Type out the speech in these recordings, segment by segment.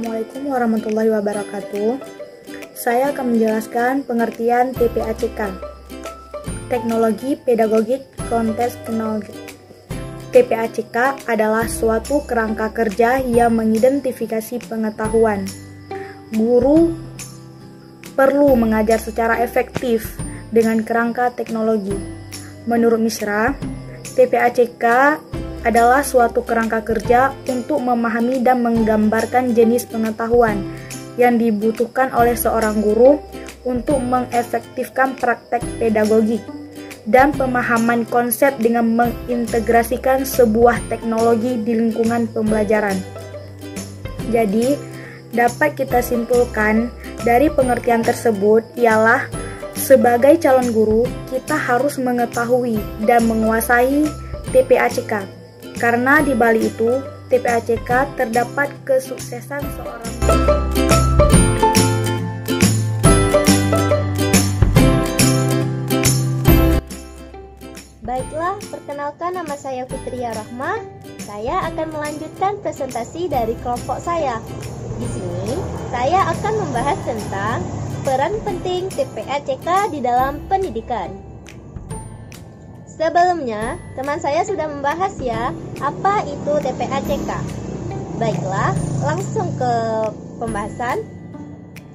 Assalamualaikum warahmatullahi wabarakatuh. Saya akan menjelaskan pengertian TPACK, Teknologi Pedagogik Kontekstual. TPACK adalah suatu kerangka kerja yang mengidentifikasi pengetahuan. Guru perlu mengajar secara efektif dengan kerangka teknologi. Menurut Mishra, TPACK adalah suatu kerangka kerja untuk memahami dan menggambarkan jenis pengetahuan yang dibutuhkan oleh seorang guru untuk mengefektifkan praktek pedagogik dan pemahaman konsep dengan mengintegrasikan sebuah teknologi di lingkungan pembelajaran. Jadi, dapat kita simpulkan dari pengertian tersebut ialah sebagai calon guru, kita harus mengetahui dan menguasai TPACK. Karena di balik itu, TPACK terdapat kesuksesan seorang. Baiklah, perkenalkan nama saya Fitria Rahma. Saya akan melanjutkan presentasi dari kelompok saya. Di sini, saya akan membahas tentang peran penting TPACK di dalam pendidikan. Sebelumnya, teman saya sudah membahas ya, apa itu TPACK. Baiklah, langsung ke pembahasan.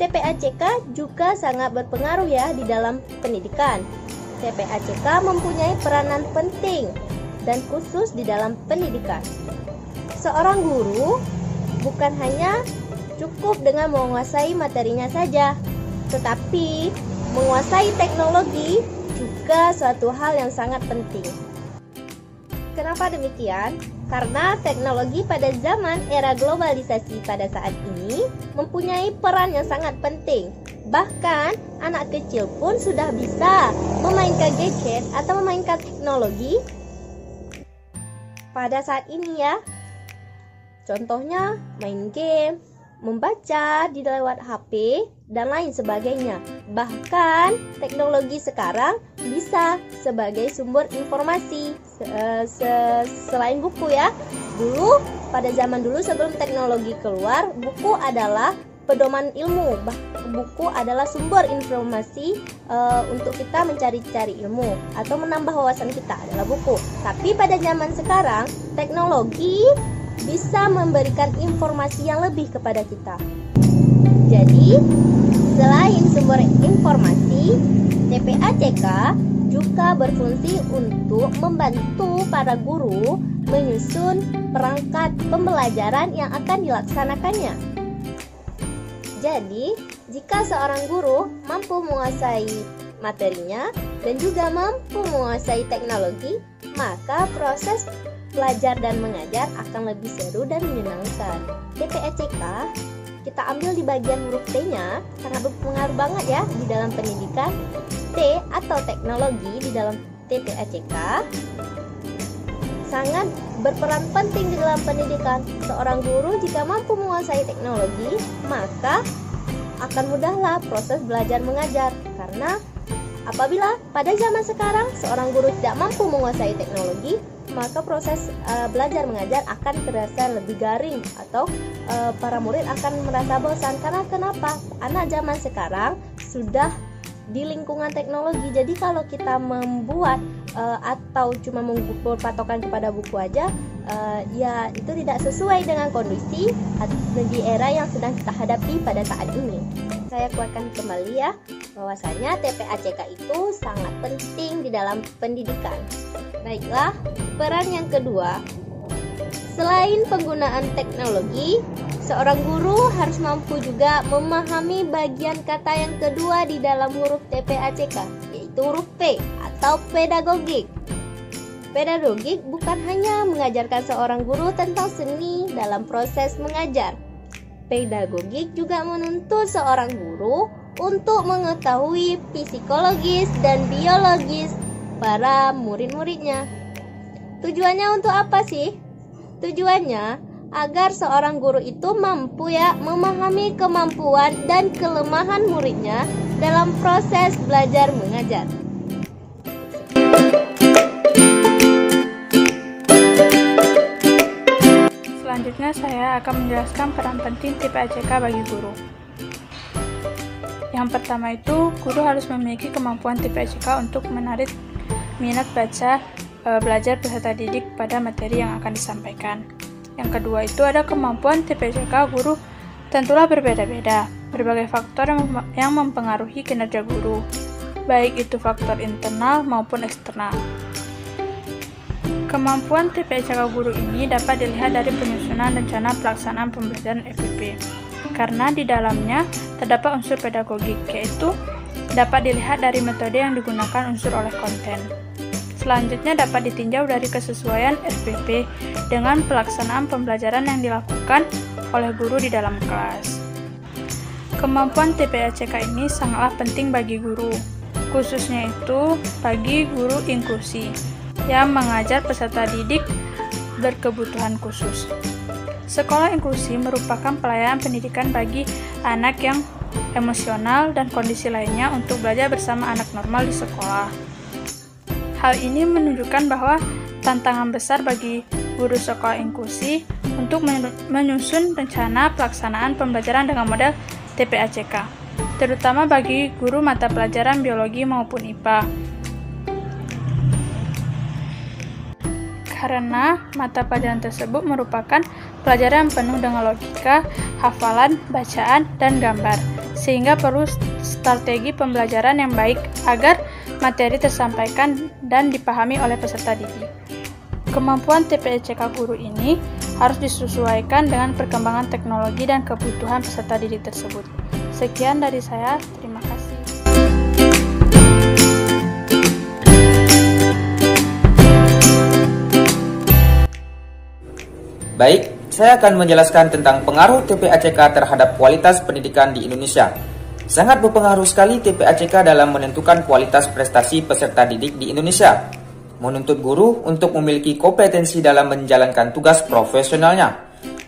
TPACK juga sangat berpengaruh ya di dalam pendidikan. TPACK mempunyai peranan penting dan khusus di dalam pendidikan. Seorang guru bukan hanya cukup dengan menguasai materinya saja, tetapi menguasai teknologi juga suatu hal yang sangat penting. Kenapa demikian? Karena teknologi pada zaman era globalisasi pada saat ini mempunyai peran yang sangat penting. Bahkan anak kecil pun sudah bisa memainkan gadget atau memainkan teknologi pada saat ini ya. Contohnya main game, membaca di lewat HP, dan lain sebagainya. Bahkan teknologi sekarang bisa sebagai sumber informasi selain buku ya. Dulu, pada zaman dulu sebelum teknologi keluar, buku adalah pedoman ilmu. Buku adalah sumber informasi untuk kita mencari-cari ilmu atau menambah wawasan kita adalah buku. Tapi pada zaman sekarang, teknologi bisa memberikan informasi yang lebih kepada kita. Jadi, selain sumber informasi, TPACK juga berfungsi untuk membantu para guru menyusun perangkat pembelajaran yang akan dilaksanakannya. Jadi, jika seorang guru mampu menguasai materinya dan juga mampu menguasai teknologi, maka proses belajar dan mengajar akan lebih seru dan menyenangkan. TPACK kita ambil di bagian huruf T-nya karena berpengaruh banget ya di dalam pendidikan. T atau teknologi di dalam TPACK sangat berperan penting di dalam pendidikan. Seorang guru jika mampu menguasai teknologi, maka akan mudahlah proses belajar mengajar. Karena apabila pada zaman sekarang seorang guru tidak mampu menguasai teknologi, maka proses belajar mengajar akan terasa lebih garing atau para murid akan merasa bosan. Karena kenapa? Anak zaman sekarang sudah di lingkungan teknologi. Jadi kalau kita membuat atau cuma berpatokan kepada buku aja, ya itu tidak sesuai dengan kondisi di era yang sedang kita hadapi pada saat ini. Saya kuatkan kembali ya, bahwasanya TPACK itu sangat penting di dalam pendidikan. Baiklah, peran yang kedua, selain penggunaan teknologi, seorang guru harus mampu juga memahami bagian kata yang kedua di dalam huruf TPACK, yaitu huruf P atau pedagogik. Pedagogik bukan hanya mengajarkan seorang guru tentang seni dalam proses mengajar. Pedagogik juga menuntut seorang guru untuk mengetahui psikologis dan biologis para murid-muridnya. Tujuannya untuk apa sih? Tujuannya agar seorang guru itu mampu ya memahami kemampuan dan kelemahan muridnya dalam proses belajar mengajar. Selanjutnya saya akan menjelaskan peran penting TPACK bagi guru. Yang pertama itu, guru harus memiliki kemampuan TPACK untuk menarik minat belajar peserta didik pada materi yang akan disampaikan. Yang kedua itu ada kemampuan TPACK guru tentulah berbeda-beda. Berbagai faktor yang mempengaruhi kinerja guru, baik itu faktor internal maupun eksternal. Kemampuan TPACK guru ini dapat dilihat dari penyusunan rencana pelaksanaan pembelajaran FPP, karena di dalamnya terdapat unsur pedagogik, yaitu dapat dilihat dari metode yang digunakan unsur oleh konten. Selanjutnya dapat ditinjau dari kesesuaian FPP dengan pelaksanaan pembelajaran yang dilakukan oleh guru di dalam kelas. Kemampuan TPACK ini sangatlah penting bagi guru, khususnya itu bagi guru inklusi yang mengajar peserta didik berkebutuhan khusus. Sekolah inklusi merupakan pelayanan pendidikan bagi anak yang emosional dan kondisi lainnya untuk belajar bersama anak normal di sekolah. Hal ini menunjukkan bahwa tantangan besar bagi guru sekolah inklusi untuk menyusun rencana pelaksanaan pembelajaran dengan model TPACK, terutama bagi guru mata pelajaran biologi maupun IPA. Karena mata pelajaran tersebut merupakan pelajaran penuh dengan logika, hafalan, bacaan, dan gambar, sehingga perlu strategi pembelajaran yang baik agar materi tersampaikan dan dipahami oleh peserta didik. Kemampuan TPACK guru ini harus disesuaikan dengan perkembangan teknologi dan kebutuhan peserta didik tersebut. Sekian dari saya, terima kasih. Baik, saya akan menjelaskan tentang pengaruh TPACK terhadap kualitas pendidikan di Indonesia. Sangat berpengaruh sekali TPACK dalam menentukan kualitas prestasi peserta didik di Indonesia. Menuntut guru untuk memiliki kompetensi dalam menjalankan tugas profesionalnya.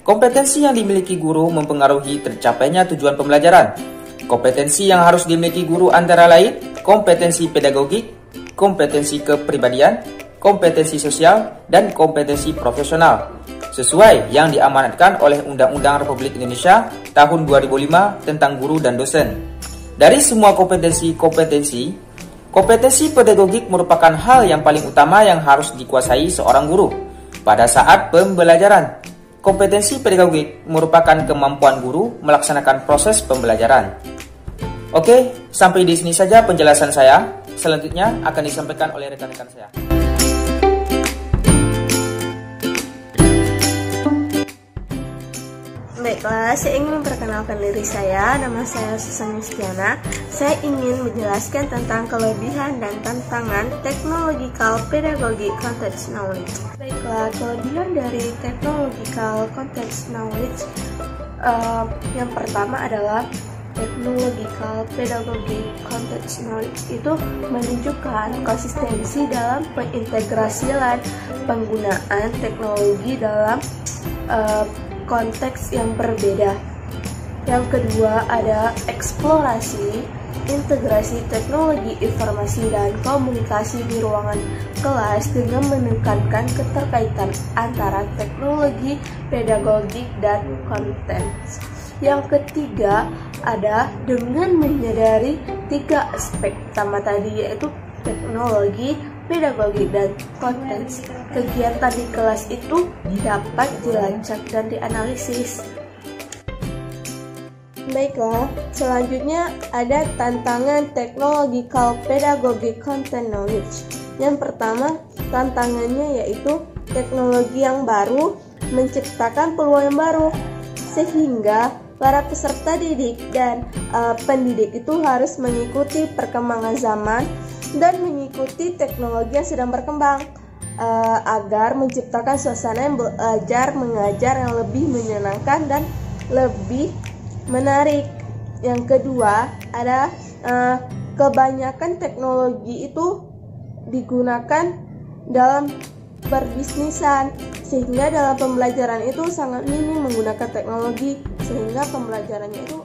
Kompetensi yang dimiliki guru mempengaruhi tercapainya tujuan pembelajaran. Kompetensi yang harus dimiliki guru antara lain kompetensi pedagogik, kompetensi kepribadian, kompetensi sosial, dan kompetensi profesional, sesuai yang diamanatkan oleh Undang-Undang Republik Indonesia tahun 2005 tentang guru dan dosen. Dari semua kompetensi pedagogik merupakan hal yang paling utama yang harus dikuasai seorang guru pada saat pembelajaran. Kompetensi pedagogik merupakan kemampuan guru melaksanakan proses pembelajaran. Oke, sampai di sini saja penjelasan saya. Selanjutnya akan disampaikan oleh rekan-rekan saya. Baiklah, saya ingin memperkenalkan diri saya. Nama saya Susan Yustiana. Saya ingin menjelaskan tentang kelebihan dan tantangan Technological Pedagogic Context Knowledge. Baiklah, kelebihan dari Technological Context Knowledge yang pertama adalah Technological Pedagogic Context Knowledge itu menunjukkan konsistensi dalam pengintegrasian penggunaan teknologi dalam konteks yang berbeda. Yang kedua ada eksplorasi, integrasi teknologi informasi dan komunikasi di ruangan kelas dengan menekankan keterkaitan antara teknologi, pedagogik, dan konten. Yang ketiga ada dengan menyadari 3 aspek pertama tadi, yaitu teknologi, pedagogi, dan konten. Kegiatan di kelas itu dapat dilacak dan dianalisis. Baiklah, selanjutnya ada tantangan Technological Pedagogic Content Knowledge. Yang pertama, tantangannya yaitu teknologi yang baru menciptakan peluang yang baru, sehingga para peserta didik dan pendidik itu harus mengikuti perkembangan zaman dan mengikuti teknologi yang sedang berkembang agar menciptakan suasana yang belajar mengajar yang lebih menyenangkan dan lebih menarik. Yang kedua ada kebanyakan teknologi itu digunakan dalam perbisnisan, sehingga dalam pembelajaran itu sangat minim menggunakan teknologi, sehingga pembelajarannya itu